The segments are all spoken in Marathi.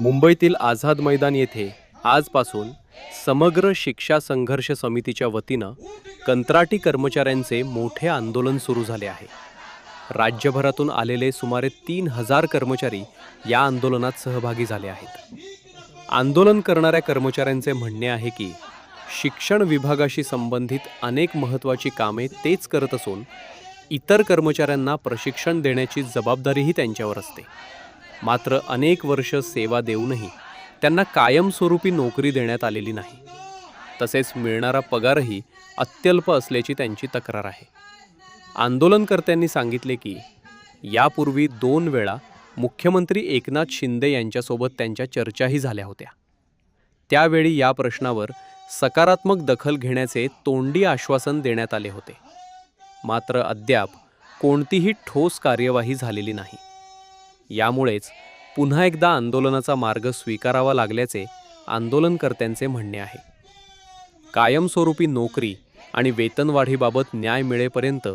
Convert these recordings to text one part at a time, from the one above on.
मुंबईतील आझाद मैदान येथे आजपासून समग्र शिक्षा संघर्ष समितीच्या वतीनं कंत्राटी कर्मचाऱ्यांचे मोठे आंदोलन सुरू झाले आहे. राज्यभरातून आलेले सुमारे 3000 कर्मचारी या आंदोलनात सहभागी झाले आहेत. आंदोलन करणाऱ्या कर्मचाऱ्यांचे म्हणणे आहे की शिक्षण विभागाशी संबंधित अनेक महत्त्वाची कामे तेच करत असून इतर कर्मचाऱ्यांना प्रशिक्षण देण्याची जबाबदारीही त्यांच्यावर असते. मात्र अनेक वर्ष सेवा देऊनही त्यांना कायमस्वरूपी नोकरी देण्यात आलेली नाही. तसेच मिळणारा पगारही अत्यल्प असल्याची त्यांची तक्रार आहे. आंदोलनकर्त्यांनी सांगितले की यापूर्वी 2 वेळा मुख्यमंत्री एकनाथ शिंदे यांच्यासोबत त्यांच्या चर्चाही झाल्या होत्या. त्यावेळी या प्रश्नावर सकारात्मक दखल घेण्याचे तोंडी आश्वासन देण्यात आले होते. मात्र अद्याप कोणतीही ठोस कार्यवाही झालेली नाही. यामुळेच पुन्हा एकदा आंदोलनाचा मार्ग स्वीकारावा लागल्याचे आंदोलनकर्त्यांचे म्हणणे आहे. कायमस्वरूपी नोकरी आणि वेतनवाढीबाबत न्याय मिळेपर्यंत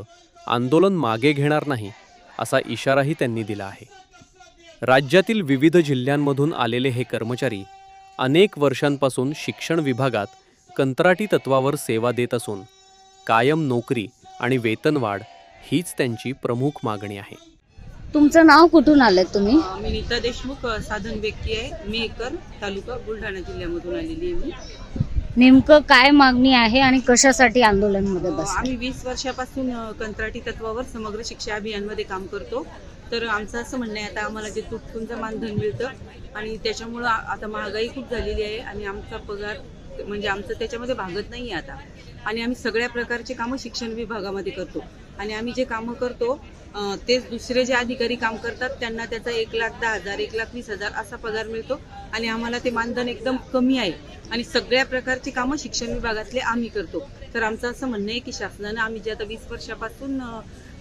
आंदोलन मागे घेणार नाही असा इशाराही त्यांनी दिला आहे. राज्यातील विविध जिल्ह्यांमधून आलेले हे कर्मचारी अनेक वर्षांपासून शिक्षण विभागात कंत्राटी तत्वावर सेवा देत असून कायम नोकरी आणि वेतनवाढ हीच त्यांची प्रमुख मागणी आहे. तुमचं नाव कुठून आलं तुम्ही? मी नीता देशमुख, साधन व्यक्ती आहे. मेहकर तालुका बुलढाणा जिल्ह्यामधून आलेली आहे. नेमकं काय मागणी आहे आणि कशासाठी आंदोलनमध्ये बसले? आम्ही 20 वर्षापासून कंत्राटी तत्वावर समग्र शिक्षा अभियानमध्ये काम करतो. तर आमचं असं म्हणणं आहे, आता आम्हाला जे तुटपुंजं मानधन मिळतं आणि त्याच्यामुळं आता महागाई खूप झालेली आहे आणि आमचा पगार म्हणजे आमचं त्याच्यामध्ये भागत नाही आहे आता. आणि आम्ही सगळ्या प्रकारचे कामं शिक्षण विभागामध्ये करतो आणि आम्ही जे कामं करतो तेच दुसरे जे अधिकारी काम करतात त्यांना त्याचा 1,10,000 1,20,000 असा पगार मिळतो आणि आम्हाला ते मानधन एकदम कमी आहे आणि सगळ्या प्रकारची कामं शिक्षण विभागातले आम्ही करतो. तर आमचं असं म्हणणं आहे की शासनानं आम्ही जे आता 20 वर्षापासून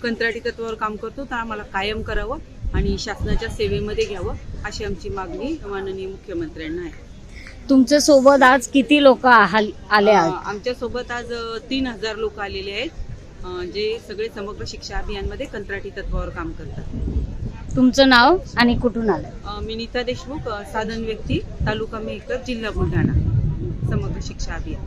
कंत्राटी तत्वावर काम करतो तर आम्हाला कायम करावं आणि शासनाच्या सेवेमध्ये घ्यावं अशी आमची मागणी माननीय मुख्यमंत्र्यांना आहे. तुमच्या सोबत आज किती लोक आले आहेत? आमच्या सोबत आज 3000 लोक आलेले आहेत, जे सगळे समग्र शिक्षा अभियानमध्ये कंत्राटी तत्वावर काम करतात. तुमचं नाव आणि कुठून आलं? मी नीता देशमुख, साधन व्यक्ती, तालुका मेहकर, जिल्हा बुलढाणा, समग्र शिक्षा अभियान.